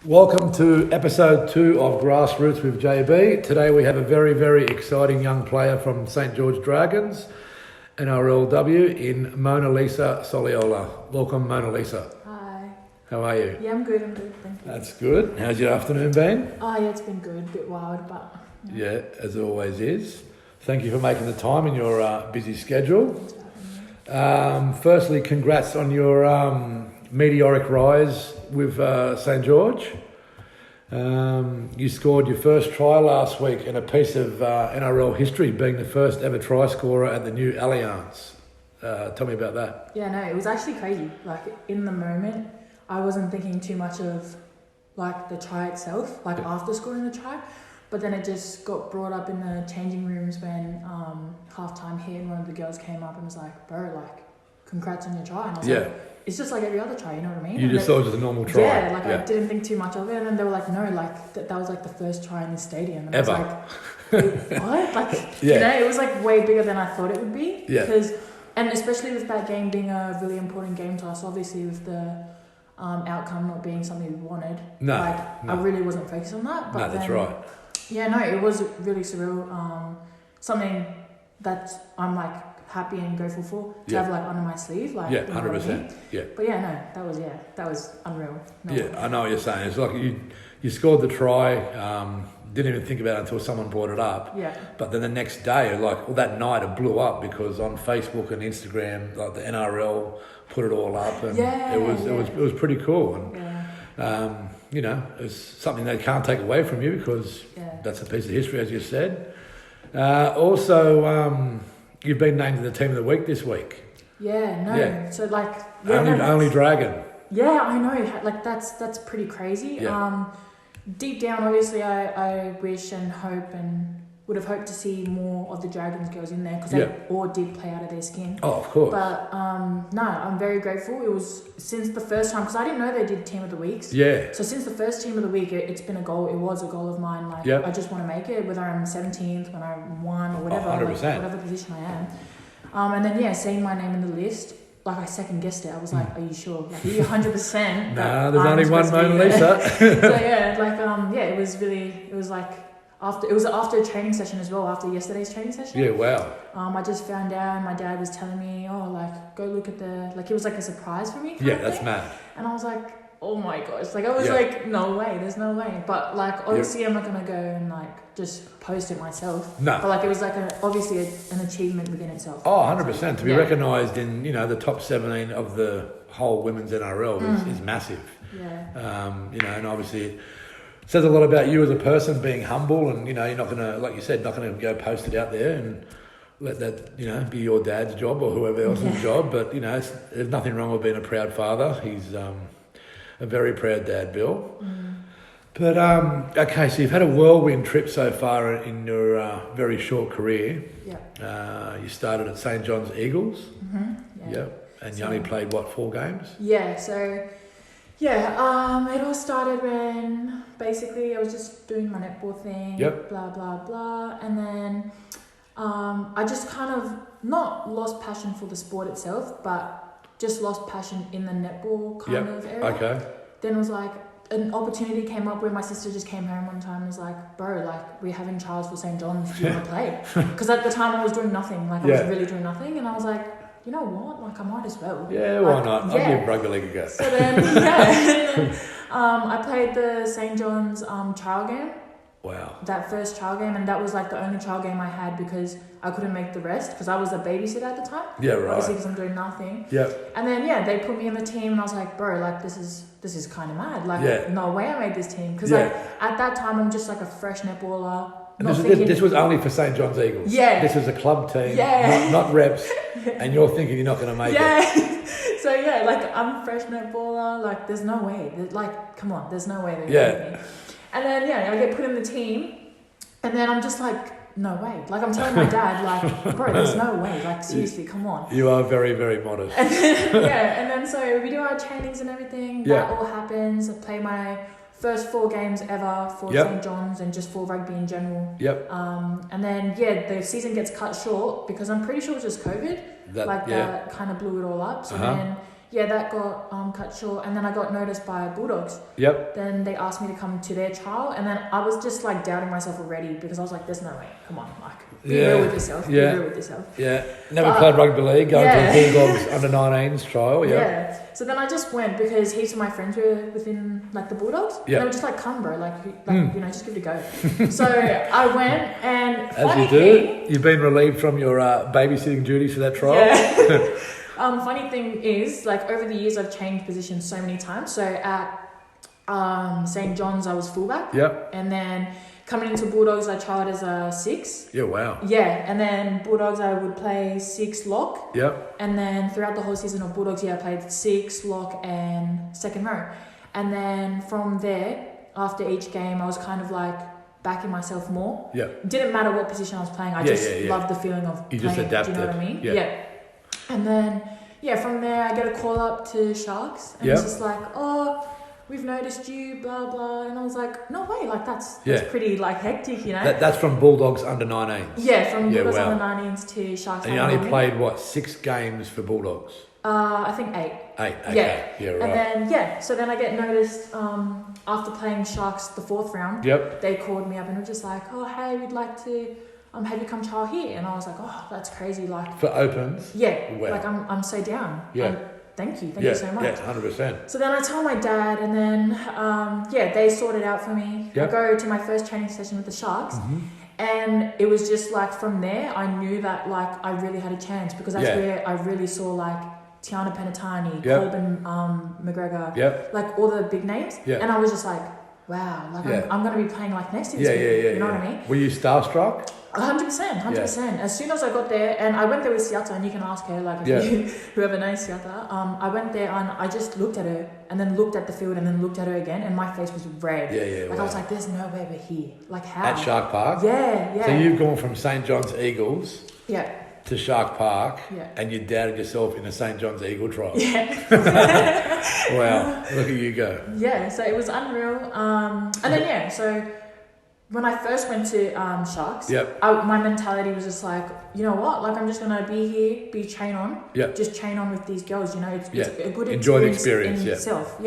Welcome to episode 2 of Grassroots with JB. Today we have a very, very exciting young player from St. George Dragons, NRLW, in Mona Lisa Soliola. Welcome, Mona Lisa. Hi. How are you? Yeah, I'm good, thank you. That's good. How's your afternoon been? Oh, yeah, it's been good, a bit wild, but... Yeah, as it always is. Thank you for making the time in your busy schedule. Firstly, congrats on your meteoric rise with St. George. You scored your first try last week in a piece of NRL history, being the first ever try scorer at the new Allianz. Tell me about that. Yeah, no, it was actually crazy. Like, in the moment, I wasn't thinking too much of, like, the try itself, like, after scoring the try. But then it just got brought up in the changing rooms when halftime hit and one of the girls came up and was like, bro, like, congrats on your try. And I was like, it's just like every other try, you know what I mean? You just thought it was a normal try. Yeah, like I didn't think too much of it. And then they were like, no, like that was like the first try in the stadium. And Ever. I was like, wait, what? Like, you know, it was like way bigger than I thought it would be. Yeah. And especially with that game being a really important game to us, obviously with the outcome not being something we wanted. I really wasn't focused on that. But that's right. Yeah, no, it was really surreal. Something that I'm like happy and grateful for to have like under my sleeve, like 100%. Yeah, but that was unreal. I know what you're saying. It's like you scored the try, didn't even think about it until someone brought it up. Yeah. But then the next day, that night, it blew up because on Facebook and Instagram, like the NRL put it all up, and it was pretty cool. And it's something they can't take away from you because that's a piece of history, as you said. Also, you've been named to the team of the week this week. Yeah, no. Yeah. So like only Dragon. Yeah, I know. Like that's pretty crazy. Yeah. Deep down, obviously, I wish and hope and would have hoped to see more of the Dragons girls in there because they all did play out of their skin. Oh, of course. But no, I'm very grateful. It was since the first time, because I didn't know they did team of the weeks. Yeah. So since the first team of the week, it's been a goal. It was a goal of mine. Like I just want to make it, whether I'm 17th, when I won, or whatever, whatever position I am. And then seeing my name in the list, like I second guessed it. I was like, "Are you sure? Like, are you 100%?" Nah, there's only one Mona Lisa. So it was really, it was like. After a training session as well, after yesterday's training session. Yeah, wow. I just found out, and my dad was telling me, go look at it was like a surprise for me. Yeah, that's mad. And I was like, oh my gosh, like I was like, no way, there's no way. But like, obviously I'm not gonna go and like just post it myself. No. But like, it was like obviously an achievement within itself. Oh, 100%. To be recognised in, the top 17 of the whole women's NRL is massive. Yeah. And obviously says a lot about you as a person, being humble, and you're not gonna, like you said, not gonna go post it out there and let that be your dad's job or whoever else's job. But there's nothing wrong with being a proud father. He's a very proud dad, Bill. But okay, so you've had a whirlwind trip so far in your very short career. Yeah. You started at St. John's Eagles. Mm-hmm. Yeah. And you only played 4 games? Yeah. So. Yeah, it all started when basically I was just doing my netball thing, blah, blah, blah. And then I just kind of not lost passion for the sport itself, but just lost passion in the netball kind of area. Okay. Then it was like an opportunity came up where my sister just came home one time and was like, bro, like we're having trials for St. John's, do you want to play? Because at the time I was doing nothing, like I was really doing nothing. And I was like, you know what? Like, I might as well. Yeah, why not? I'll give rugby league a go. So then, I played the St. John's trial game. Wow. That first trial game, and that was like the only trial game I had because I couldn't make the rest because I was a babysitter at the time. Yeah, right. Obviously, because I'm doing nothing. Yeah. And then they put me in the team, and I was like, bro, like this is kind of mad. Like, no way I made this team because like at that time I'm just like a fresh netballer. And this was only for St. John's Eagles. Yeah. This was a club team, not reps, and you're thinking you're not going to make it. Yeah. So like I'm a fresh netballer. Like there's no way. Like come on, there's no way they're going to make me. And then I get put in the team, and then I'm just like, no way. Like I'm telling my dad, like, bro, there's no way. Like seriously, come on. You are very, very modest. And then so we do our trainings and everything. That all happens. I play my first 4 games ever for St. John's and just for rugby in general. Yep. And then the season gets cut short because I'm pretty sure it was just COVID. That kind of blew it all up. So then that got cut short, and then I got noticed by Bulldogs. Yep. Then they asked me to come to their trial, and then I was just like doubting myself already because I was like, "There's no way. Come on, like be real with yourself. Yeah. Be real with yourself." Yeah. Never played rugby league. Going to the Bulldogs under 19s trial. Yeah. So then I just went because heaps of my friends were within like the Bulldogs. Yeah. And they were just like, "Come, bro. Like you know, just give it a go." So I went, and As you do, you've been relieved from your babysitting duties for that trial. Yeah. Funny thing is, like over the years, I've changed positions so many times. So at St. John's, I was fullback. Yep. And then coming into Bulldogs, I tried as a 6. Yeah, wow. Yeah, and then Bulldogs, I would play 6 lock. Yep. And then throughout the whole season of Bulldogs, I played 6 lock and second row. And then from there, after each game, I was kind of like backing myself more. Yeah. Didn't matter what position I was playing. I loved the feeling of you playing. just adapted. Do you know what I mean? Yeah. And then, from there, I get a call up to Sharks. And it's just like, "Oh, we've noticed you, blah, blah." And I was like, "No way, like that's pretty like hectic, you know?" That's from Bulldogs under 19s. Yeah, from Bulldogs under 19s to Sharks. And you only played, 6 games for Bulldogs? I think 8. 8, okay. Yeah, right. And then, so then I get noticed after playing Sharks the 4th round. Yep. They called me up and were just like, "Oh, hey, we'd like to have you come trial here." And I was like, "Oh, that's crazy." Like for opens? Yeah. Wow. Like I'm so down. Yeah. Thank you so much. Yeah, 100%. So then I tell my dad, and then they sort it out for me. Yep. I go to my first training session with the Sharks, and it was just like from there I knew that like I really had a chance because that's where I really saw like Tiana Penatani, Corbin McGregor, like all the big names, and I was just like, wow, like I'm going to be playing like next to these people. You know what I mean? Were you starstruck? 100%. As soon as I got there, and I went there with Siata, and you can ask her, like, if you, whoever knows Siata, I went there and I just looked at her, and then looked at the field, and then looked at her again, and my face was red. Like, I was like, there's no way we're here. Like, how? At Shark Park? Yeah. So you've gone from St. John's Eagles to Shark Park, and you doubted yourself in a St. John's Eagle trial. Wow, look at you go. So it was unreal. And then, so when I first went to Sharks, my mentality was just like, you know what, like I'm just going to be here, train on, just train on with these girls, you know, it's a good Enjoy the experience in itself,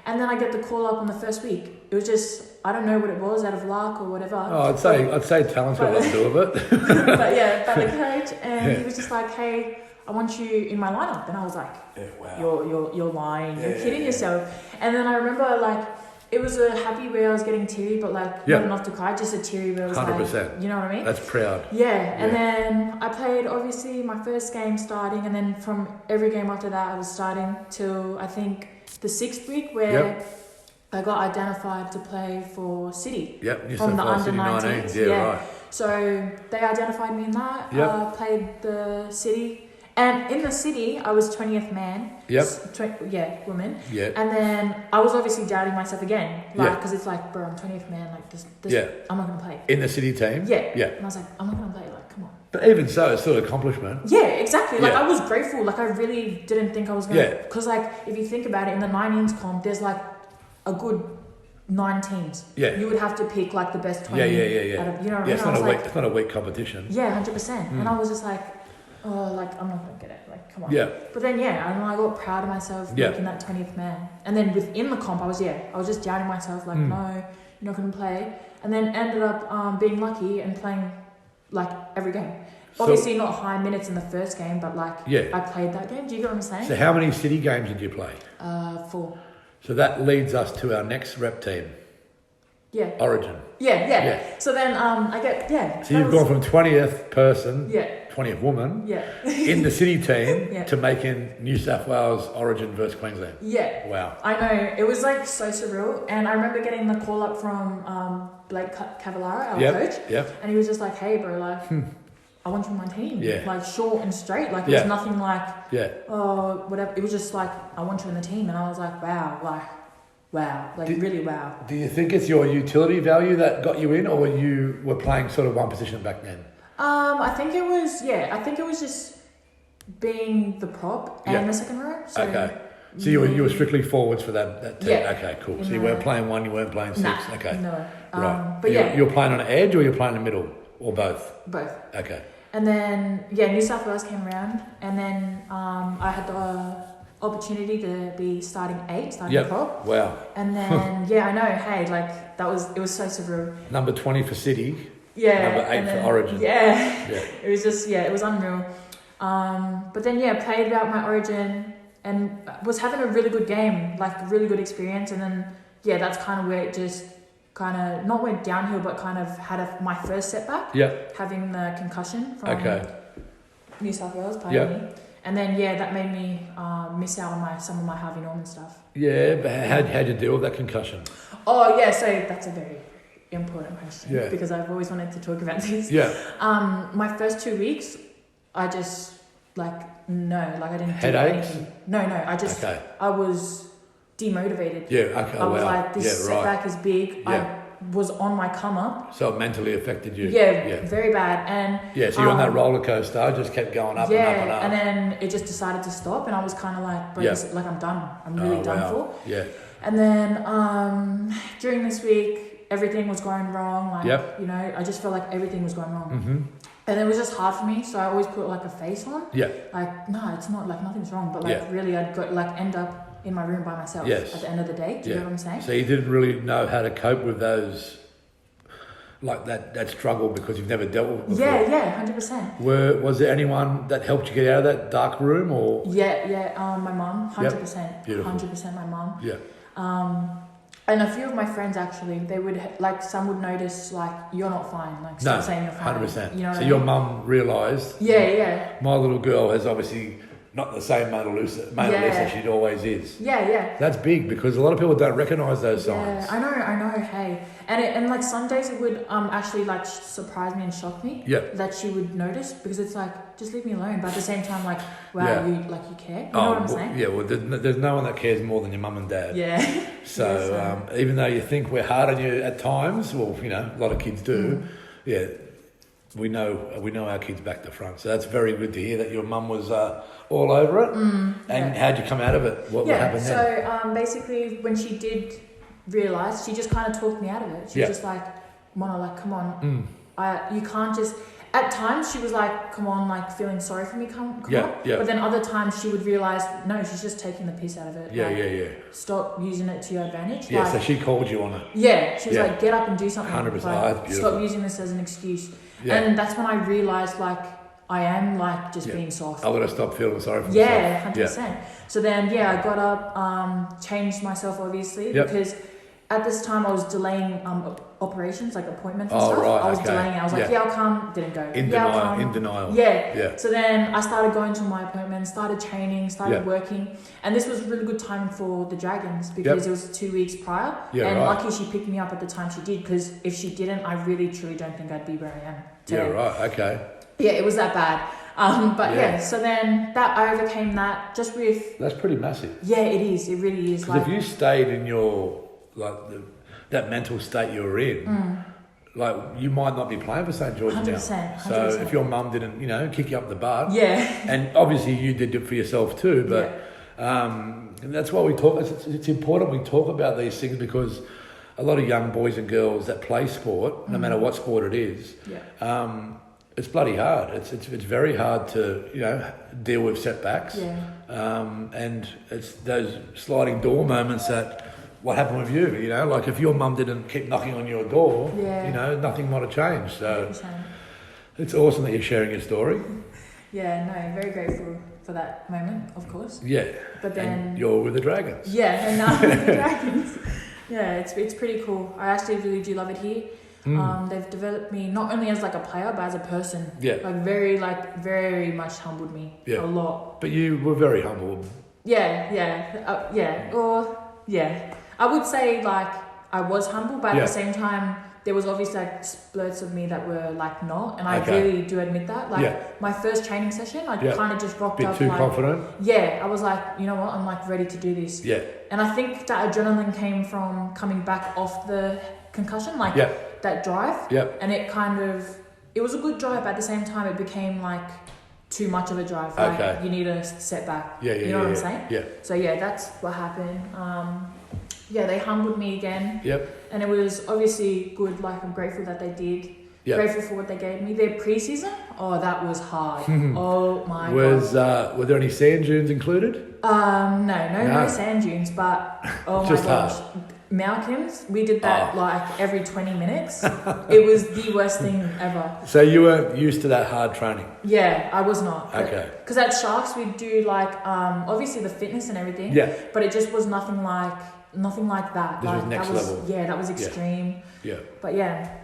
And then I get the call up on the first week. It was just, I don't know what it was, out of luck or whatever. Oh, I'd say talent's got a lot to do with it. but the coach, and he was just like, "Hey, I want you in my lineup." And I was like, wow. You're lying, you're kidding yourself. And then I remember like, it was a happy where I was getting teary, but like not enough to cry, just a teary where I was 100%. Like, you know what I mean? That's proud. And then I played obviously my first game starting, and then from every game after that I was starting till I think the 6th week where I got identified to play for City. From the under 19s. Right. So they identified me in that. Played the City. And in the City, I was 20th man. Woman. And then I was obviously doubting myself again. Like, because it's like, bro, I'm 20th man. Like, this I'm not going to play. In the City team? Yeah. And I was like, I'm not going to play. Like, come on. But even so, it's still an accomplishment. Yeah, exactly. Like, I was grateful. Like, I really didn't think I was going to. Because, like, if you think about it, in the 19s comp, there's, like, a good 9 teams. You would have to pick, like, the best 20. Out of, you know what I mean? It's not a weak competition. 100%. And I was just like, oh, like, I'm not going to get it. Like, come on. But then, and I got proud of myself making that 20th man. And then within the comp, I was just doubting myself, like, no, you're not going to play. And then ended up being lucky and playing, like, every game. Obviously not high minutes in the first game, but, like, I played that game. Do you get what I'm saying? So how many City games did you play? 4. So that leads us to our next rep team. Origin. So then I get, So you've gone from 20th person, 20th woman, in the City team to making New South Wales Origin versus Queensland. Wow. I know. It was like so surreal. And I remember getting the call up from Blake Cavallaro, our coach. And he was just like, hey, bro, like, I want you on my team. Like, short and straight. Like, it was nothing like, oh, whatever. It was just like, I want you in the team. And I was like, wow, really wow. Do you think it's your utility value that got you in, or you were playing sort of one position back then? I think it was just being the prop and the second row. So So you were strictly forwards for that team. Okay, cool. So you weren't playing 1, you weren't playing 6. Okay. No. Right. But you were playing on an edge, or you were playing in the middle, or both? Both. Okay. And then New South Wales came around, and then I had opportunity to be starting Yep. prop. Wow. And then, yeah, I know, hey, like, it was so surreal. Number 20 for City. Yeah. Number 8 for Origin. Yeah. Yeah. It was just, it was unreal. But then, played out my Origin and was having a really good game, like a really good experience. And then, that's kind of where it just kind of, not went downhill, but kind of had my first setback. Yep. Having the concussion from New South Wales, pardon me. And then, that made me miss out on some of my Harvey Norman stuff. Yeah, but how'd you deal with that concussion? Oh, yeah, so that's a very important question. Yeah. Because I've always wanted to talk about this. Yeah. My first 2 weeks, I just, I didn't Headaches? do anything. No, I was demotivated. Yeah, okay, I was like, this setback is big. Yeah. I was on my come up. So it mentally affected you? Yeah, very bad. And so you're on that roller coaster, I just kept going up and up and up. And then it just decided to stop, and I was kind of like, bro, I'm done. I'm really done for. Yeah. And then during this week, everything was going wrong. I just felt like everything was going wrong. Mm-hmm. And it was just hard for me, so I always put a face on. Yeah. No, it's not, nothing's wrong. But really, I'd go, end up in my room by myself at the end of the day. Do you know what I'm saying? So you didn't really know how to cope with those, that struggle, because you've never dealt with it before. Yeah, 100%. Was there anyone that helped you get out of that dark room, or? My mum, 100%. Yep. Beautiful. 100% my mum. Yeah. And a few of my friends actually, they would some would notice you're not fine. Stop saying you're fine. 100%. You know what I your mean? mum realised. Yeah. My little girl has obviously not the same motor that she always is. Yeah. That's big, because a lot of people don't recognise those signs. Yeah, I know. Hey, and some days it would actually surprise me and shock me. Yeah. That she would notice, because it's just leave me alone. But at the same time, wow, you care. You know what I'm saying? Yeah. Well, there's no one that cares more than your mum and dad. Yeah. So even though you think we're hard on you at times, well, a lot of kids do. Yeah. We know our kids back to front. So that's very good to hear that your mum was all over it. And how'd you come out of it? What happened then? So basically, when she did realise, she just kind of talked me out of it. She was just like, Mona, come on. You can't just... At times, she was like, come on, feeling sorry for me, come on. Yeah. But then other times, she would realise, no, she's just taking the piss out of it. Yeah. Stop using it to your advantage. Yeah, so she called you on it. Yeah, she was like, get up and do something. 100%. That's beautiful. Stop using this as an excuse. Yeah. And that's when I realised, I am just being soft. I've got to stop feeling sorry for myself. Yeah, 100%. So then, I got up, changed myself, obviously, because at this time I was delaying operations, appointments and stuff. Right, I was delaying it. I was like, I'll come, didn't go. In denial. Yeah. So then I started going to my appointments, started training, started working. And this was really good time for the Dragons, because it was 2 weeks prior. Lucky she picked me up at the time she did, because if she didn't, I really, truly don't think I'd be where I am today. Yeah, right. Okay. Yeah, it was that bad. So then I overcame that just with... That's pretty massive. Yeah, it is. It really is. Because if you stayed in your, that mental state you were in, you might not be playing for St. George 100%, now. 100%. So if your mum didn't, kick you up the butt. Yeah. And obviously you did it for yourself too, but and that's why we talk, it's important we talk about these things, because a lot of young boys and girls that play sport, no matter what sport it is, it's bloody hard. It's very hard to deal with setbacks. Yeah. And it's those sliding door moments that what happened with you. If your mum didn't keep knocking on your door, nothing might have changed. So 100%. it's awesome that you're sharing your story. Yeah, no, very grateful for that moment, of course. Yeah. But then and you're with the Dragons. Yeah, and now I'm with the Dragons. Yeah, it's pretty cool. I actually really do love it here. They've developed me not only as a player, but as a person. Yeah. Very much humbled me a lot. But you were very humble. Yeah. I would say I was humble, but at the same time, there was obviously splurts of me that were not, and I really do admit that. My first training session, I kind of just rocked up. Bit too confident. Yeah, I was like, you know what, I'm ready to do this. Yeah. And I think that adrenaline came from coming back off the concussion, that drive. Yeah. And it was a good drive, but at the same time, it became too much of a drive. You need a setback. Yeah. You know what I'm saying? Yeah. So that's what happened. They humbled me again. Yep. And it was obviously good. I'm grateful that they did. Yep. Grateful for what they gave me. Their pre-season, that was hard. Oh my God. Were there any sand dunes included? No sand dunes, but oh my Just gosh. Malcolm's, we did that like every 20 minutes. It was the worst thing ever. So you weren't used to that hard training? Yeah, I was not. Okay. Because at Sharks we'd do like obviously the fitness and everything. Yeah. But it just was nothing like that. This like, was next level. Yeah, that was extreme. Yeah. But yeah.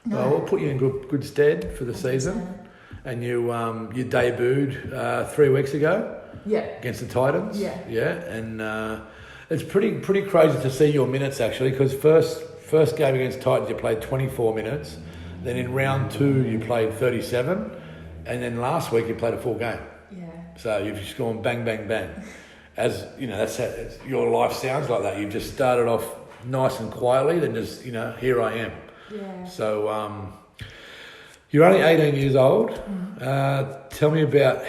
No. Well, we'll put you in good stead for the season. And you debuted 3 weeks ago. Yeah. Against the Titans. Yeah. Yeah, and it's pretty crazy to see your minutes actually, because first game against Titans you played 24 minutes, then in round 2 you played 37, and then last week you played a full game. Yeah. So you've just gone bang, bang, bang. As you know, that's how your life sounds like that. You've just started off nice and quietly, then just here I am. Yeah. So you're only 18 years old. Tell me about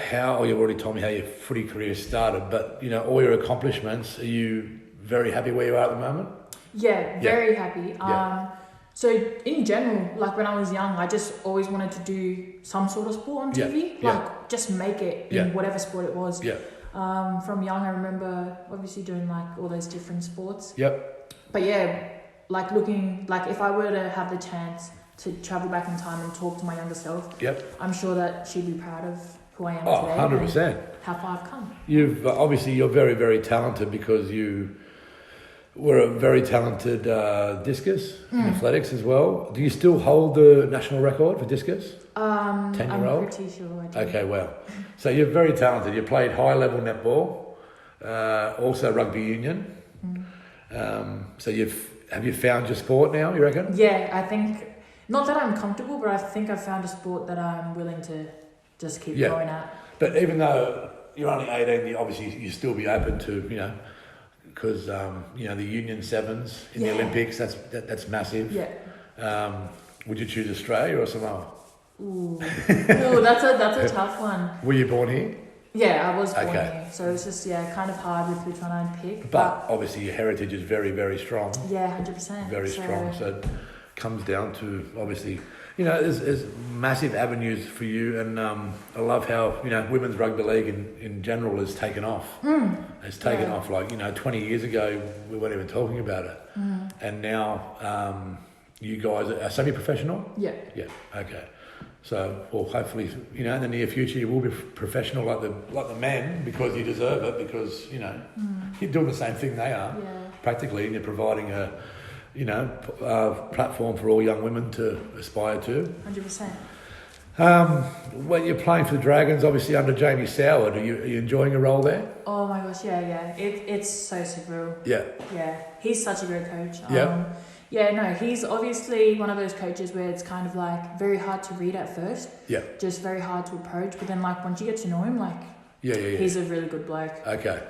you've already told me how your footy career started, but all your accomplishments. Are you very happy where you are at the moment? Yeah, very happy. Yeah. So in general, like when I was young, I just always wanted to do some sort of sport on TV. Like just make it in whatever sport it was. Yeah. From young, I remember obviously doing like all those different sports. Yep. But yeah, like looking, like if I were to have the chance to travel back in time and talk to my younger self, I'm sure that she'd be proud of who I am today. 100%. How far I've come. You've obviously you're very, very talented because you were a very talented discus in athletics as well. Do you still hold the national record for discus? 10-year-old? I'm pretty sure I do. Okay, well. So you're very talented. You played high level netball, also rugby union. So have you found your sport now, you reckon? Yeah, I think, not that I'm comfortable, but I think I've found a sport that I'm willing to just keep going at. But even though you're only 18, you still be open to, because, the Union Sevens in the Olympics, that's massive. Yeah. Would you choose Australia or Samoa? Ooh, that's a tough one. Were you born here? Yeah, I was born here. So it's just, kind of hard with which one I'd pick. But obviously your heritage is very, very strong. Yeah, 100%. Very strong. So it comes down to, obviously, there's massive avenues for you. And I love how, women's rugby league in general has taken off. It's taken off like, 20 years ago, we weren't even talking about it. And now you guys are semi-professional? Yeah. Yeah, okay. So, well, hopefully, in the near future, you will be professional like the men, because you deserve it, because, you're doing the same thing they are, practically, and you're providing a platform for all young women to aspire to. 100%. When you're playing for the Dragons, obviously under Jamie Soward, are you enjoying your role there? Oh my gosh, yeah. It's so surreal. Yeah. Yeah, he's such a great coach. Yeah. He's obviously one of those coaches where it's kind of like very hard to read at first. Yeah. Just very hard to approach, but then like once you get to know him, like he's a really good bloke. Okay.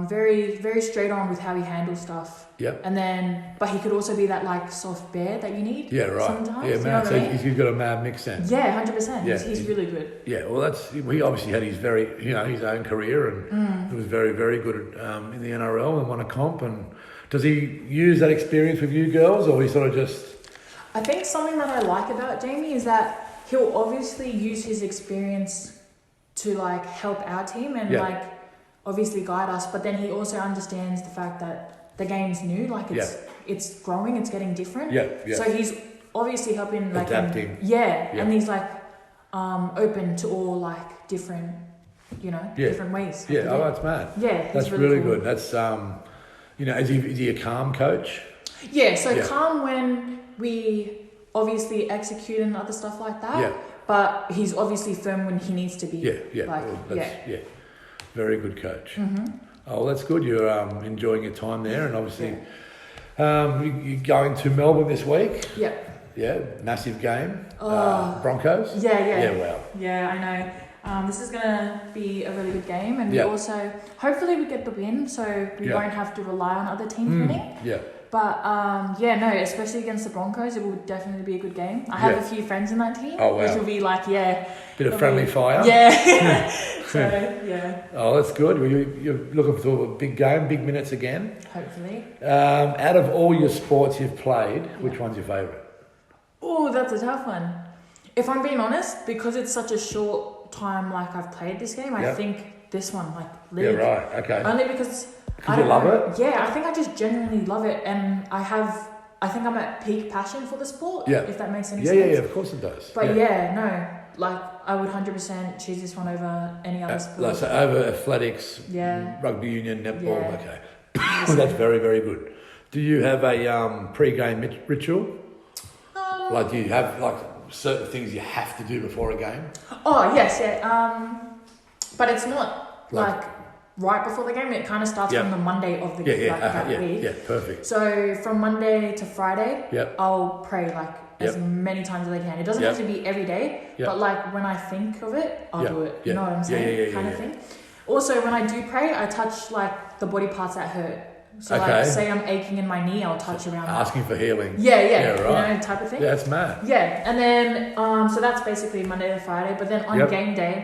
Very, very straight on with how he handles stuff. Yep. And then, but he could also be that like soft bear that you need. Yeah, right. Sometimes. Yeah, man. So he's got a mad mix then. Yeah, 100%. Yeah, he's really good. Yeah. Well, he obviously had his his own career, and he was very, very good in the NRL and won a comp. And does he use that experience with you girls, or he sort of just? I think something that I like about Jamie is that he'll obviously use his experience to like help our team and like obviously guide us, but then he also understands the fact that the game's new, like it's growing, it's getting different. So he's obviously helping like adapting. And he's like open to all like different different ways. Yeah, that's mad. Yeah, that's really cool. Good. That's is he a calm coach? Yeah, so calm when we obviously execute and other stuff like that. Yeah. But he's obviously firm when he needs to be. Very good coach. Oh, that's good. You're enjoying your time there, and obviously you're going to Melbourne this week. Yeah. Yeah, massive game. Broncos. Yeah, wow. Yeah, I know. This is gonna be a really good game, and we also hopefully we get the win, so we won't have to rely on other teams winning. Yeah. But especially against the Broncos, it will definitely be a good game. I have a few friends in that team, which will be like, bit of friendly fire. Yeah. So, yeah. Oh, that's good. You're looking for a big game, big minutes again. Hopefully. Out of all your sports you've played, which one's your favourite? Oh, that's a tough one. If I'm being honest, because it's such a short time like I've played this game, I think this one, like Yeah, league. right. Okay. Only because I You don't love know. it? Yeah, I think I just genuinely love it, and I think I'm at peak passion for the sport. Yeah. If that makes any Yeah, sense. yeah, of course it does. But no, like I would 100% choose this one over any other sport. Like, so over athletics, Yeah. rugby union, netball. Yeah. Okay. That's very, very good. Do you have a pre-game ritual? Like, do you have like certain things you have to do before a game? Oh yes, yeah. But it's not like right before the game. It kind of starts from the Monday of the that week. Yeah, perfect. So from Monday to Friday, Yep. I'll pray like as many times as I can. It doesn't have to be every day, but like when I think of it, I'll do it. You know what I'm saying? Kind of thing. Also, when I do pray, I touch like the body parts that hurt. So like, say I'm aching in my knee, I'll touch around. Asking for healing. Yeah, right. You know, type of thing. Yeah, that's mad. Yeah, and then so that's basically Monday to Friday. But then on game day,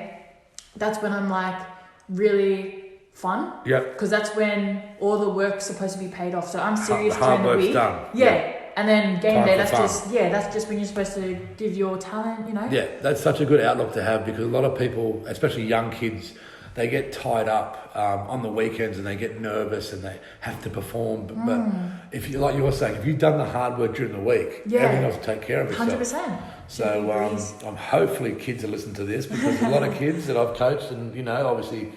that's when I'm like really fun. Yep. Because that's when all the work's supposed to be paid off. So I'm serious the hard during the work's week. done. Yeah. And then game Time day, for that's just when you're supposed to give your talent, you know? Yeah, that's such a good outlook to have, because a lot of people, especially young kids, they get tied up on the weekends and they get nervous and they have to perform. But if you, like you were saying, if you've done the hard work during the week, everything else will take care of itself. 100%. So I'm hopefully kids will listen to this, because a lot of kids that I've coached, and you know, obviously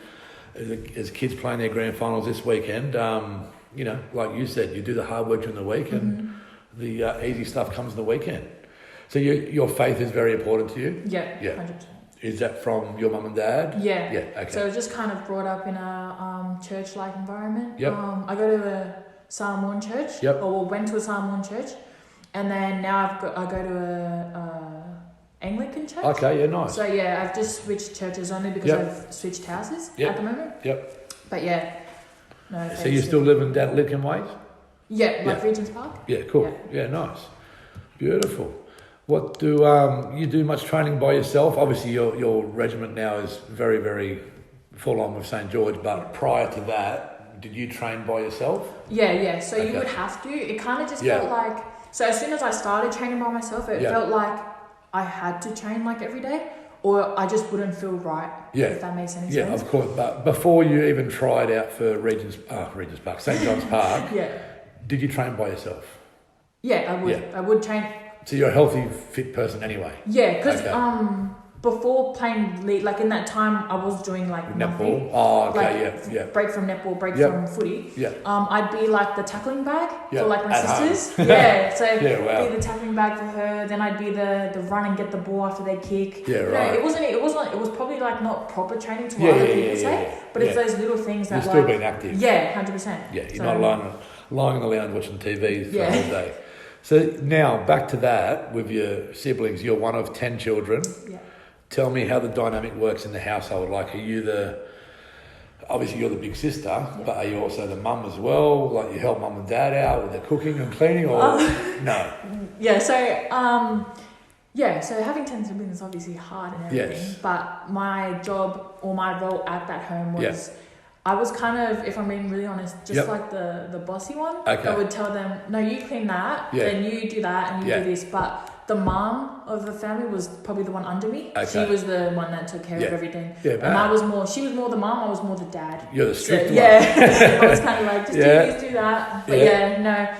as kids playing their grand finals this weekend, you know, like you said, you do the hard work during the week and the easy stuff comes in the weekend. So your faith is very important to you? Yeah, 100%. Is that from your mum and dad? Yeah. Yeah, okay. So I was just kind of brought up in a church-like environment. Yep. I go to a Samoan church, or went to a Samoan church, and then now I go to a Anglican church. Okay, yeah, nice. So yeah, I've just switched churches only because I've switched houses at the moment. Yep. But yeah, no. So you're still living down at Lidcombe Way? Yeah, like Regent's Park. Yeah, cool. Yeah, nice. Beautiful. What do you do much training by yourself? Obviously, your regiment now is very, very full on with St. George, but prior to that, did you train by yourself? Yeah. So you would have to. It kind of just felt like, so as soon as I started training by myself, it felt like I had to train like every day, or I just wouldn't feel right. Yeah. If that makes any sense. Yeah, of course. But before you even tried out for Regent's Park, St. John's Park, did you train by yourself? Yeah, I would. Yeah. I would train. So you're a healthy, fit person anyway? Yeah, because before playing league, like in that time, I was doing like netball. Oh, okay, like, break from netball, break from footy. Yeah. I'd be like the tackling bag for like my sisters. Home. Yeah, so wow. be the tackling bag for her. Then I'd be the run and get the ball after they kick. Yeah, right. It was probably like not proper training to what other people say, but it's those little things that you're still being active. Yeah, 100%. Yeah, you're not lying on the lounge watching TV for the whole day. So now back to that with your siblings. You're one of 10 children. Yeah. Tell me how the dynamic works in the household. Like, are you obviously you're the big sister, but are you also the mum as well? Like, you help mum and dad out with the cooking and cleaning, or no? Yeah. So having 10 siblings is obviously hard and everything. Yes. But my job or my role at that home was. I was kind of, if I'm being really honest, just like the bossy one. Okay. I would tell them, no, you clean that, then you do that, and you do this. But the mom of the family was probably the one under me. Okay. She was the one that took care of everything. Yeah, and she was more the mom, I was more the dad. You're the strict one. Yeah. I was kind of like, just do this, do that. But no.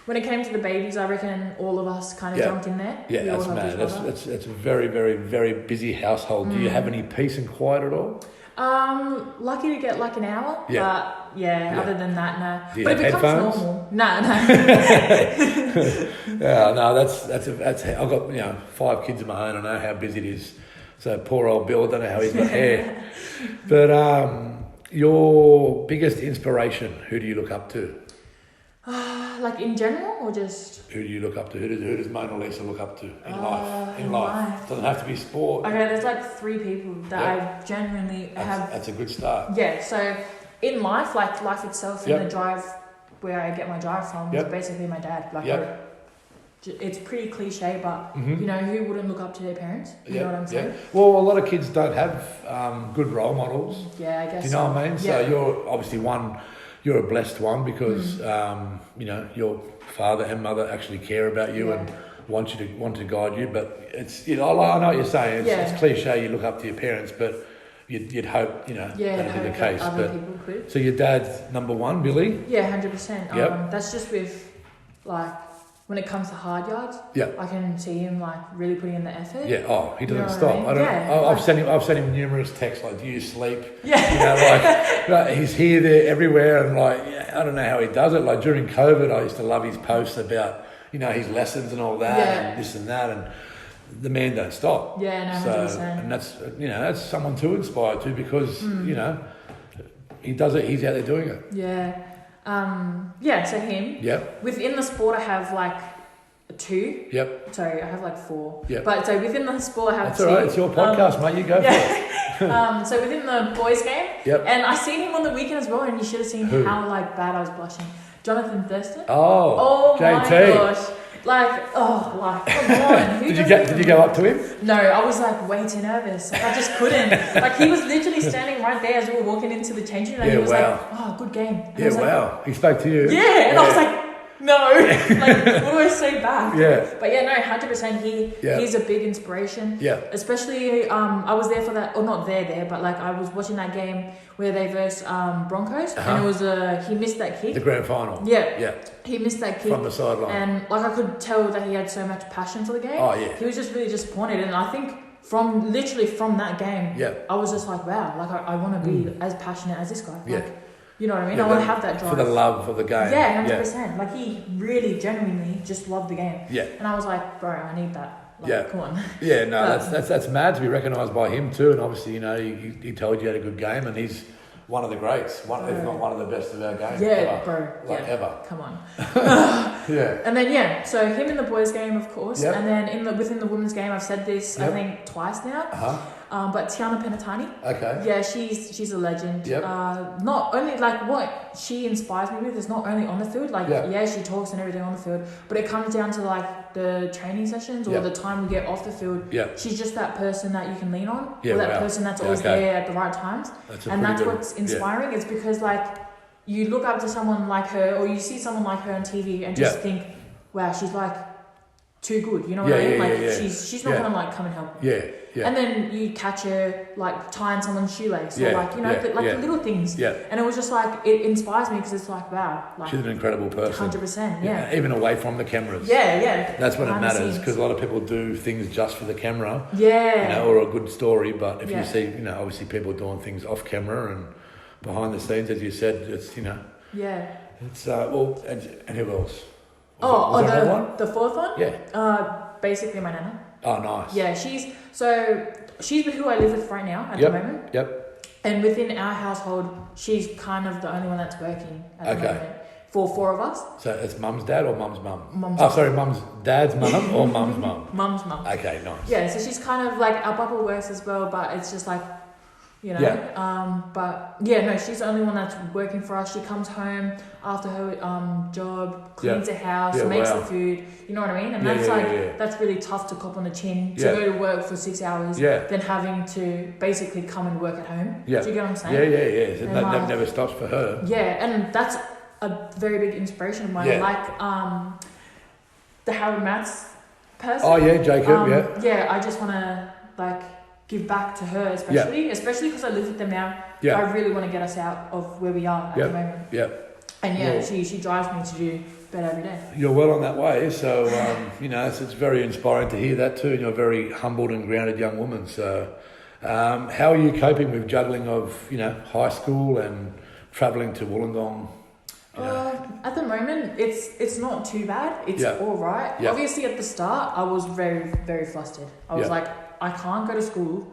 When it came to the babies, I reckon all of us kind of jumped in there. Yeah, that's mad. It's a very, very, very busy household. Do you have any peace and quiet at all? Lucky to get like an hour, but other than that, no. Do you but have it becomes headphones? normal. No. Yeah, no, that's I've got 5 kids of my own. I know how busy it is. So poor old Bill, I don't know how he's got hair. But your biggest inspiration, who do you look up to? Like in general, or just who do you look up to? Who does Mona Lisa look up to in life? In life, doesn't have to be sport. Okay, there's like 3 people that I genuinely have. That's a good start. Yeah, so in life, like life itself, in the drive where I get my drive from, is basically my dad. Like, it's pretty cliche, but you know, who wouldn't look up to their parents? You know what I'm saying? Well, a lot of kids don't have good role models. Yeah, I guess. Do you know what I mean? So you're obviously one. You're a blessed one because you know, your father and mother actually care about you and want to guide you. But it's I know what you're saying. It's cliche. You look up to your parents, but you'd hope, that'd be hope the that case. other But people could. so your dad's number one, Billy? Yeah, 100%. Yep. That's just with, like, when it comes to hard yards. Yeah. I can see him like really putting in the effort. Yeah. Oh, he doesn't You know stop. what I mean? I've sent him numerous texts like, "Do you sleep?" Yeah. Like he's here, there, everywhere, and like I don't know how he does it. Like during COVID, I used to love his posts about his lessons and all that, and this and that, and the man don't stop. Yeah, no, 100%. And that's someone to inspire to because he does it. He's out there doing it. Yeah. So him. Yep. Within the sport, I have like 2. Yep. Sorry, I have like 4. Yep. But so within the sport, I have That's 2. all right. It's your podcast, mate. You go for it. So within the boys' game, and I seen him on the weekend as well, and you should have seen how like bad I was blushing. Jonathan Thurston. Oh, my JT. gosh. Come on. Did you go up to him? No, I was like way too nervous. Like I just couldn't. Like he was literally standing right there as we were walking into the changing room, and he was like, "Oh, good game." And I was like, He spoke to you. Yeah, and I was like, no. Like, what do I say back? Yeah. But 100%. He's a big inspiration. Yeah. Especially, I was there for that, or not there, but like I was watching that game where they versed Broncos, and it was he missed that kick. The grand final. Yeah. Yeah. He missed that kick From the sideline. and like I could tell that he had so much passion for the game. Oh yeah. He was just really disappointed, and I think from that game, I was just like, wow, like I want to be as passionate as this guy. Like, you know what I mean? I want to have that drive. For the love of the game. Yeah, 100%. Like he really genuinely just loved the game. Yeah. And I was like, bro, I need that. Like, come on. Yeah, no, that's mad to be recognised by him too. And obviously, he told you had a good game, and he's one of the greats, if not one of the best of our game. Yeah, bro. Ever. Come on. Yeah. And then so him in the boys' game, of course, and then within the women's game, I've said this I think twice now. But Tiana Penatani. Okay. Yeah, she's a legend. Yep. Not only like what she inspires me with is not only on the field. Like she talks and everything on the field, but it comes down to like the training sessions or the time we get off the field. Yeah. She's just that person that you can lean on, or that person that's always there at the right times. That's what's inspiring. It's because like you look up to someone like her, or you see someone like her on TV and just think, wow, she's like too good. You know what I mean? Like she's not gonna like come and help me. Yeah. Yeah. And then you catch her like tying someone's shoelace or like the little things. Yeah. And it was just like it inspires me because it's like wow, like she's an incredible person. 100%. Yeah. Even away from the cameras. Yeah. That's when it matters because a lot of people do things just for the camera. Yeah. Or a good story, but if you see, obviously people doing things off camera and behind the scenes, as you said, it's Yeah. It's and who else? The fourth one. Yeah. Basically my nana. Oh, nice. Yeah, she's who I live with right now at the moment. Yep. And within our household, she's kind of the only one that's working at the moment for 4 of us. So it's mum's dad or mum's mum? Mum's mum's dad's mum or mum's mum? Mum's mum. Okay, nice. Yeah, so she's kind of like our papa works as well, but it's just like, she's the only one that's working for us. She comes home after her job, cleans the house, makes the food. You know what I mean? And that's really tough to cop on the chin to go to work for 6 hours, then having to basically come and work at home. Yeah. Do you get what I'm saying? Yeah. So that never stops for her. Yeah, and that's a very big inspiration of mine. Yeah. Like the Howard Matts person. Oh yeah, Jacob. Yeah, I just want to like give back to her, especially because I live with them now. Yeah. I really want to get us out of where we are at the moment. Yeah. And she drives me to do better every day. You're well on that way, so it's very inspiring to hear that too. And you're a very humbled and grounded young woman. So, how are you coping with juggling of high school and travelling to Wollongong? At the moment, it's not too bad. It's all right. Yeah. Obviously, at the start, I was very, very flustered. I was like, I can't go to school,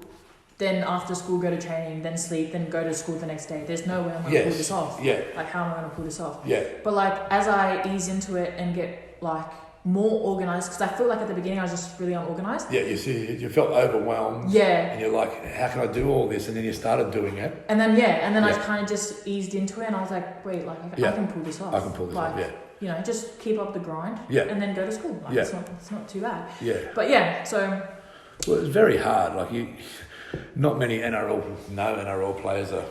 then after school go to training, then sleep, then go to school the next day. There's no way I'm going to pull this off. Yeah. Like, how am I going to pull this off? Yeah. But like, as I ease into it and get like more organised, because I feel like at the beginning I was just really unorganised. Yeah, you felt overwhelmed. Yeah. And you're like, how can I do all this? And then you started doing it. And then I kind of just eased into it, and I was like, wait, like I can pull this off. I can pull this off. Yeah. Just keep up the grind. Yeah. And then go to school. Like, it's not too bad. Yeah. But so. Well, it's very hard. Like not many NRL players are,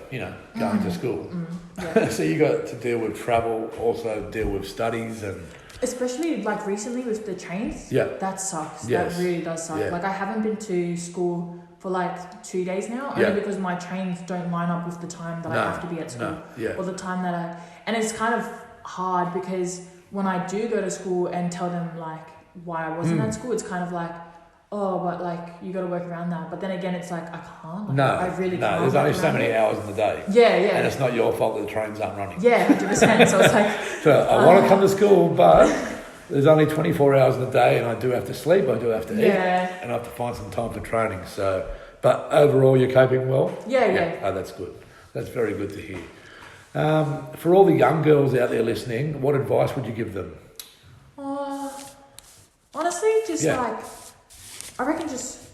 going to school. Yeah. So you got to deal with travel, also deal with studies and. Especially like recently with the trains. Yeah. That sucks. Yes. That really does suck. Yeah. Like I haven't been to school for like 2 days now, only because my trains don't line up with the time that I have to be at school, or the time that and it's kind of hard because when I do go to school and tell them like why I wasn't at school, it's kind of like, oh, but like you got to work around that. But then again, it's like I can't. Like, I really can't. There's only so many hours in the day. Yeah. And it's not your fault that the trains aren't running. Yeah, 100%. So it's like, so I want to come to school, but there's only 24 hours in the day, and I do have to sleep. I do have to eat, and I have to find some time for training. So, but overall, you're coping well. Yeah. Oh, that's good. That's very good to hear. For all the young girls out there listening, what advice would you give them? Honestly, just like, I reckon just,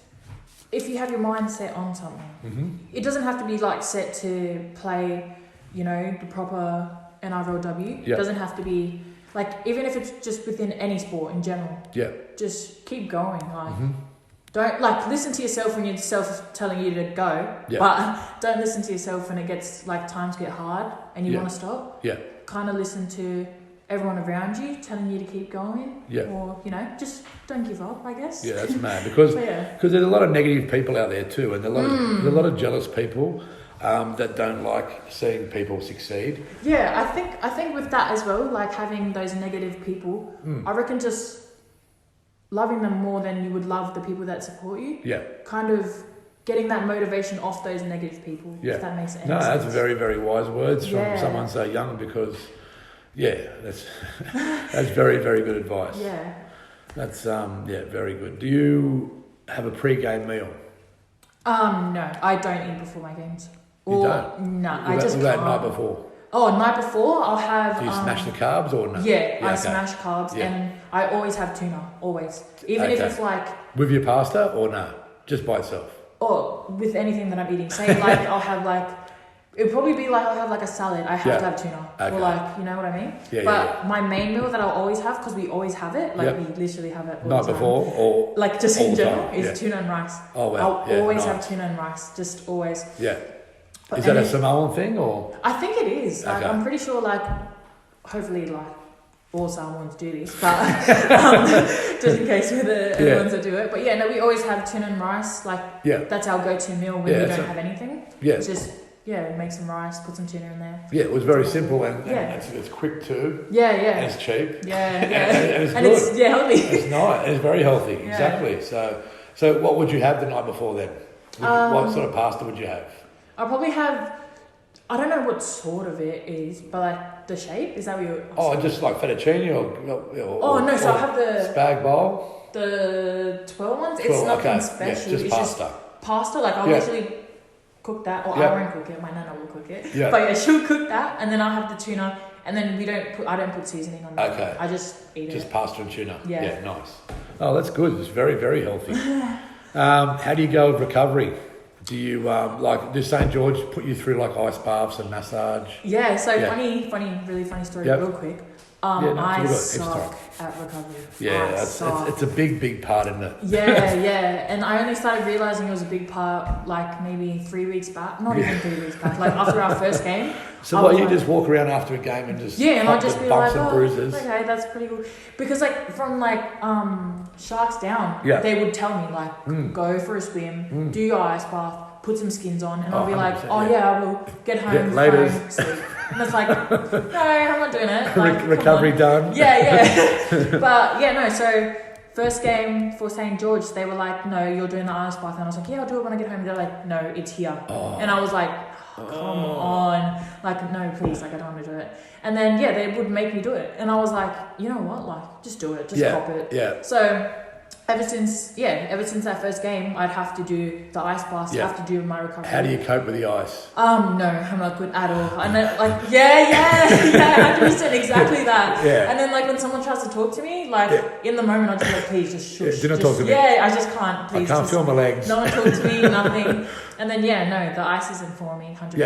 if you have your mind set on something, it doesn't have to be like set to play, you know, the proper NRLW. It doesn't have to be, like, even if it's just within any sport in general. Yeah. Just keep going. Like, don't, like, listen to yourself when yourself telling you to go, but don't listen to yourself when it gets, like, times get hard and you want to stop. Yeah. Kind of listen to everyone around you telling you to keep going, or, you know, just don't give up, I guess. Yeah, that's mad, because there's a lot of negative people out there too, and there's a lot of jealous people that don't like seeing people succeed. Yeah, I think with that as well, like having those negative people, I reckon just loving them more than you would love the people that support you. Yeah. Kind of getting that motivation off those negative people, if that makes sense. No, that's very, very wise words from someone so young, because that's very, very good advice. Yeah. That's very good. Do you have a pre-game meal? No, I don't eat before my games. You don't? No, I just can't. What about night before? Oh, night before I'll have... Do you smash the carbs or no? Yeah, I smash carbs and I always have tuna, always. Even if it's like... With your pasta or no? Just by itself? Or with anything that I'm eating. Say like I'll have like... It'll probably be like I'll have like a salad. I have to have tuna. Or like, you know what I mean? Yeah, but my main meal that I'll always have, because we always have it, like we literally have it all night the time. Before or... Like just in general, is tuna and rice. Oh, wow. I'll always have tuna and rice. Just always. Yeah. But is that a Samoan thing or? I think it is. Like, I'm pretty sure like, hopefully like all Samoans do this, but just in case we're the ones that do it. But no, we always have tuna and rice. Like that's our go-to meal when we don't have anything. Yeah. It's just make some rice, put some tuna in there. Yeah, it was very simple and it's quick too. Yeah. And it's cheap. Yeah. And it's good. It's healthy. It's nice. And it's very healthy. Exactly. So what would you have the night before then? What sort of pasta would you have? I'll probably have, I don't know what sort of it is, but like the shape, is that what you're asking? Oh, just like fettuccine or so I'll have the... Spag bowl? The 12 ones? It's nothing special. Just it's pasta. Just pasta, like I'll literally cook that, or I won't cook it, my nana will cook it. Yeah. But she'll cook that, and then I'll have the tuna, and then I don't put seasoning on that. Okay. I just eat it. Just pasta and tuna. Yeah, nice. Oh, that's good. It's very, very healthy. How do you go with recovery? Do you, does St. George put you through like ice baths and massage? Yeah, so really funny story real quick. I suck at recovery. Yeah, it's a big part, isn't it? Yeah, and I only started realising it was a big part like maybe 3 weeks back, not even 3 weeks back, like after our first game. So you just walk around after a game and just and I'd just be bumps like, and bruises. Okay, that's pretty cool. Because like from like Sharks down, they would tell me like go for a swim, do your ice bath, put some skins on, and I'll be like, I will get home, phone, sleep. And it's like, no, I'm not doing it. Like, recovery done. Yeah. But so first game for St. George, they were like, no, you're doing the ice bath. And I was like, yeah, I'll do it when I get home. They're like, no, it's here. Oh. And I was like, come on. Like, no, please, like, I don't want to do it. And then, they would make me do it. And I was like, you know what? Like, just do it. Just cop it. Yeah. So ever since that first game, I'd have to do the ice bath, have to do my recovery. How do you cope with the ice? No, I'm not good at all. And then, like, 100%, exactly that. Yeah. And then, like, when someone tries to talk to me, like, in the moment, I'm just like, please, just shush. Do not talk to me. Yeah, I just can't. Please, I can't feel my legs. No one talk to me, nothing. And then, the ice isn't for me, 100%.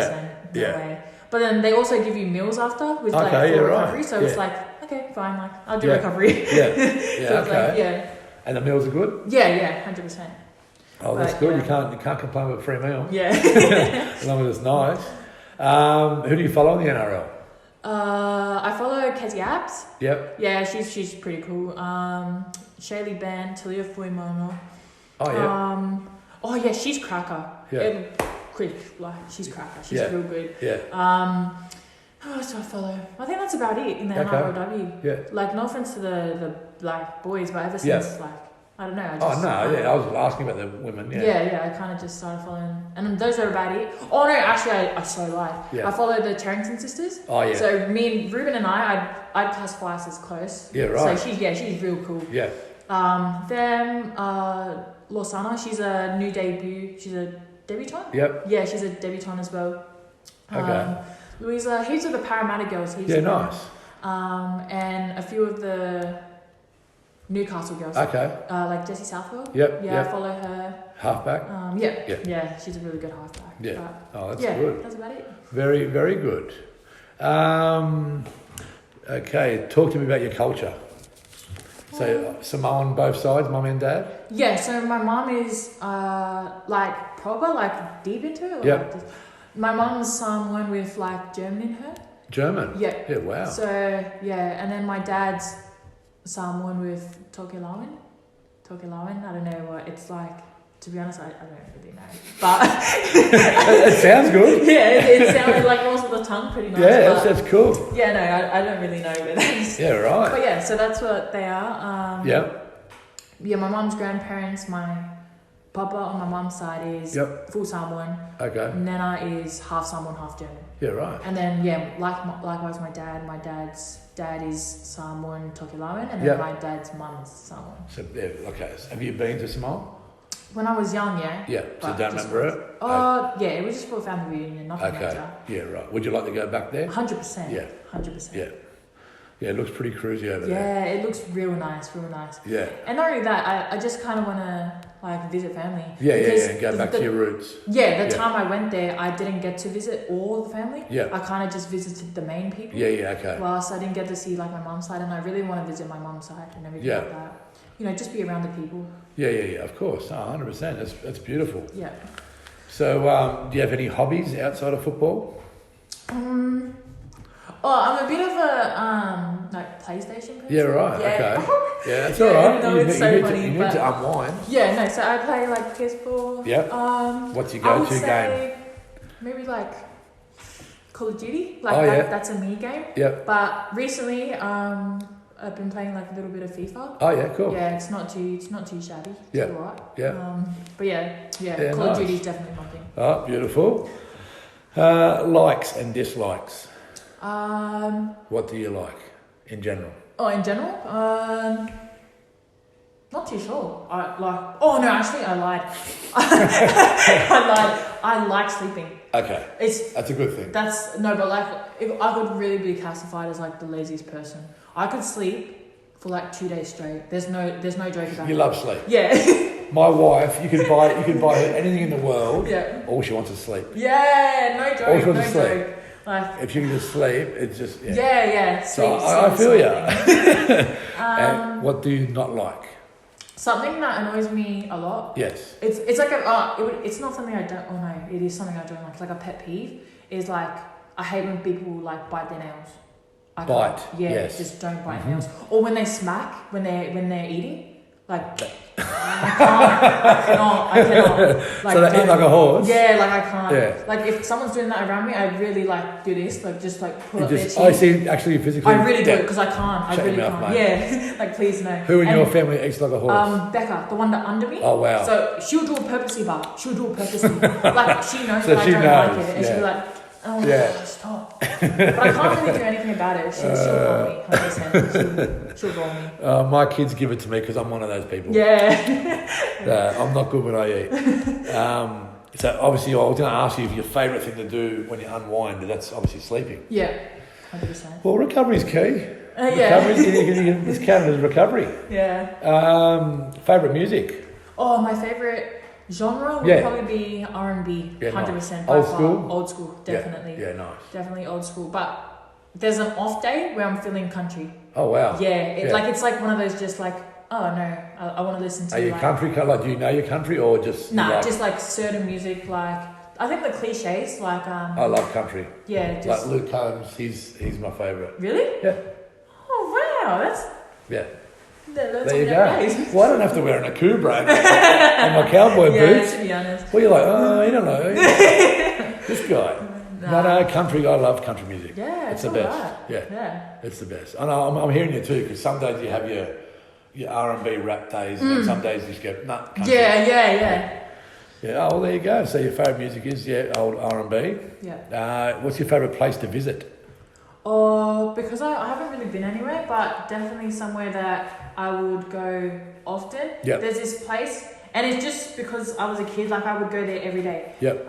No way. But then they also give you meals after with, like, full recovery. So it's like, okay, fine, like, I'll do recovery. So and the meals are good? Yeah, 100%. Oh, that's good. You can't complain with a free meal. Yeah. As long as it's nice. Who do you follow in the NRL? I follow Kezzy Apps. Yep. Yeah, she's pretty cool. Shaylee Ban, Talia Fuimano. Oh, yeah. Oh yeah, she's cracker. Yeah. Quick, like she's cracker. She's Yeah. real good. Yeah. Who else do I follow? I think that's about it in the Okay. NRLW. Yeah. Like no offense to the like boys, but ever Yeah. since like I don't know. I Oh just, no, yeah. I was asking about the women. Yeah. Yeah, I kind of just started following, and those are about it. Oh no, actually, I so lied. Yeah. I follow the Tarrington sisters. Oh yeah. So me and Ruben and I'd classify us as close. Yeah, right. So she's real cool. Yeah. Losana, she's a new debut. She's a debutante. Yep. Yeah, she's a debutante as well. Okay. Louisa, heaps of the Parramatta girls. Heaps Yeah, of them. nice. And a few of the Newcastle girls. Okay. Like Jessie Southwell. Yep. Yeah, Yep. I follow her. Halfback. Yeah. Yeah. She's a really good halfback. Yeah. But Oh, that's yeah, good. that's about it. Very, very good. Okay, talk to me about your culture. So Samoan both sides, mum and dad? Yeah, so my mum is like proper, like deep into it. Yep. Like my mum's someone with like German in her. German? Yeah. Yeah, wow. So yeah, and then my dad's someone with Tokelauan. I don't know what it's like. To be honest, I don't really know. But It sounds good. yeah, it sounded like rolls of the tongue pretty nice. Yeah, but that's cool. yeah, no, I don't really know where that is. Yeah, right. But yeah, so that's what they are. Yeah. Yeah, my mum's grandparents, my papa on my mum's side is full Samoan. Okay. Nana is half Samoan, half German. Yeah, right. And then likewise my dad's dad is Samoan Tokelauan, and then my dad's mum's Samoan. So yeah, okay. Have you been to Samoa? When I was young, yeah. Yeah. So But don't just remember once. it? Yeah, it was just for a family reunion, nothing Okay. major. Yeah, right. Would you like to go back there? 100%. Yeah. 100%. Yeah. Yeah, it looks pretty cruisy over there. Yeah, it looks real nice. Yeah. And not only that, I just kind of want to like visit family. Yeah. Go back to your roots. Yeah, the time I went there, I didn't get to visit all the family. Yeah. I kind of just visited the main people. Yeah, okay. Whilst I didn't get to see like my mum's side, and I really want to visit my mum's side and everything like that. You know, just be around the people. Yeah, of course. 100%. That's beautiful. Yeah. So, do you have any hobbies outside of football? I'm a bit of a like PlayStation person. Yeah, right. Yeah. Okay. Yeah, that's all right. No, it's so funny. You need to unwind. Yeah, no. So I play like PS4. Yeah. What's your I would go-to say game? maybe like Call of Duty. Like that's a me game. Yep. But recently, I've been playing like a little bit of FIFA. Oh yeah, cool. Yeah, it's not too shabby. It's Yeah. alright. Yeah. But yeah, Call of Duty is definitely my thing. Oh, beautiful. Likes and dislikes. What do you like in general? Oh, in general, not too sure. I lied. I like sleeping. Okay. That's a good thing. But like, if I could really be classified as like the laziest person, I could sleep for like 2 days straight. There's no joke about it. You love sleep. Yeah. My wife, you could buy her anything in the world. Yeah. All she wants is sleep. Yeah, no joke. All she wants no is sleep. joke. Like, if you can just sleep, it's just Yeah. So Sleep, I feel you. you. What do you not like? Something that annoys me a lot. Yes. It's like it's not something I don't. Oh no, it is something I don't like. It's like a pet peeve. Is like I hate when people like bite their nails. Bite. Yes. Just don't bite nails. Or when they smack when they're eating. Like I cannot. Like, so they eat like a horse. Yeah, like I can't. Yeah. Like if someone's doing that around me, I really like do this, like just like pull up their chin. I see actually physically. I really do it because I can't. I Shut really your mouth, can't. mate. Yeah, like please no. Who in your family eats like a horse? Becca, the one that under me. Oh wow. So she'll do it purposely, but she'll do it purposely. Like she knows So that she I don't knows, like it, and she'll be like, "Oh, Yeah. stop." But I can't really do anything about it. She'll roll me, 100%. She'll roll me. My kids give it to me because I'm one of those people. Yeah. I'm not good when I eat. So obviously, I was going to ask you if your favourite thing to do when you unwind. That's obviously sleeping. Yeah, 100%. Well, recovery is key. Yeah. Recovery, it's counted as recovery. Yeah. Favourite music? Oh, my favourite genre would probably be R&B. 100%. Old school? Old school, definitely. Yeah, nice. Definitely old school. But there's an off day where I'm feeling country. Oh wow. Yeah, like it's like one of those just like, oh no, I want to listen to. Are you like, country? Like, do you know your country or just? Nah, just like certain music. Like I think the cliches, like I love country. Yeah, just like Luke Combs. He's my favourite. Really? Yeah. Oh wow, that's yeah. That's There you all go. that is. Well, I don't have to wear an Akubra and my cowboy boots. Yeah, to be honest. Well, you're like, oh, you don't know. This guy. No, country. I love country music. Yeah, it's the all best. right. Yeah, it's the best. I know. I'm hearing you too, because some days you have your R&B rap days, and then some days you just go country. Yeah. Yeah. Oh, well, there you go. So your favourite music is old R&B. Yeah. What's your favourite place to visit? Because I haven't really been anywhere, but definitely somewhere that I would go often. Yep. There's this place, and it's just because I was a kid, like I would go there every day. Yep.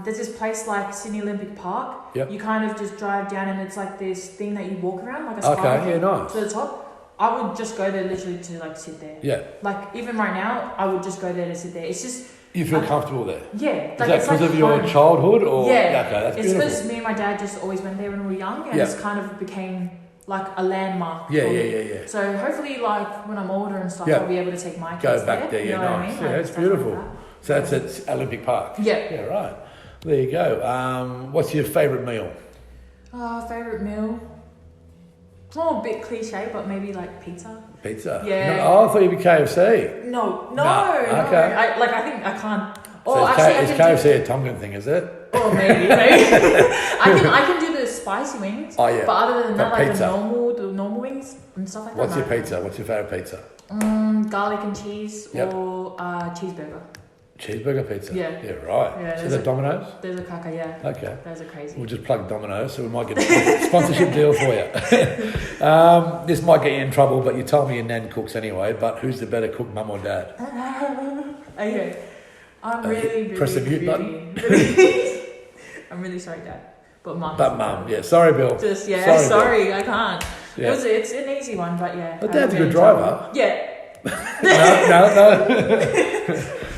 There's this place like Sydney Olympic Park. Yep. You kind of just drive down, and it's like this thing that you walk around, like a spiral Okay, yeah, thing nice. to the top. I would just go there literally to like sit there. Yeah. Like even right now, I would just go there to sit there. It's just. You feel comfortable there? Yeah. Is that because of your home. childhood or? Yeah. Okay, that's it's beautiful. because me and my dad just always went there when we were young, and it's kind of became like a landmark. Yeah. So hopefully, like when I'm older and stuff, Yeah. I'll be able to take my kids Go back there, You know nice. what I mean? Yeah, Like, it's stuff like beautiful. that. So that's at Olympic Park? Yeah. Yeah, right. There you go. What's your favourite meal? Favourite meal? Oh, a bit cliche, but maybe like pizza. Pizza? Yeah. No, I thought you'd be KFC. No. Okay. I think I can't. So Oh, it's actually, KFC a Tongan thing, is it? Oh, maybe. I can do the spicy wings. Oh, yeah. But other than that, But like pizza. the normal wings and stuff like What's that. your pizza? What's your favourite pizza? Garlic and cheese or cheeseburger. Cheeseburger pizza? Yeah. Yeah, right. Yeah, So is that Domino's? There's a cracker, yeah. Okay. Those are crazy. We'll just plug Domino's, so we might get a sponsorship deal for you. This might get you in trouble, but you told me your nan cooks anyway, but who's the better cook, mum or dad? Okay. I'm really press the mute button. I'm really sorry, Dad. But mum. But mum, yeah. Sorry, Bill. Just, Sorry, I can't. Yeah. It's an easy one, but yeah. But Dad's a good driver. Yeah. No.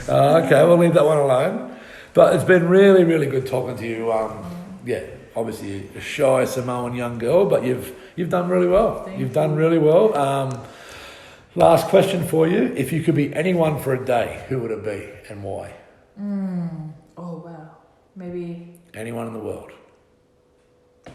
Okay, we'll leave that one alone. But it's been really, really good talking to you. Obviously a shy Samoan young girl, but you've done really well. You've done really well. Last question for you. If you could be anyone for a day, who would it be and why? Oh, wow. Maybe. Anyone in the world.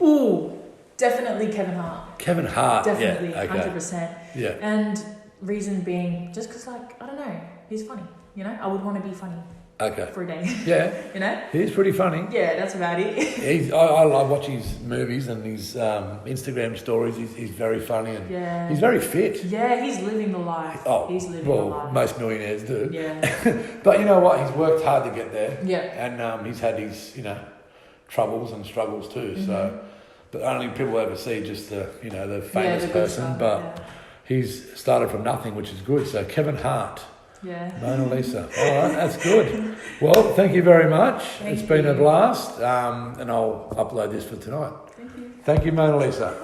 Ooh, definitely Kevin Hart. Kevin Hart. Definitely, Yeah, okay. 100%. Yeah. And reason being, just because, like, I don't know, he's funny. You know, I would want to be funny. Okay. For a day. Yeah. You know? He's pretty funny. Yeah, that's about it. I love watching his movies and his Instagram stories. He's very funny and he's very fit. Yeah, he's living the life. Oh, he's living the life. Most millionaires do. Yeah. But you know what? He's worked hard to get there. Yeah. And he's had his, troubles and struggles too. So, but only people ever see just the famous person. But he's started from nothing, which is good. So Kevin Hart. Yeah. Mona Lisa. All right, that's good. Well, thank you very much. It's been a blast. And I'll upload this for tonight. Thank you. Thank you, Mona Lisa.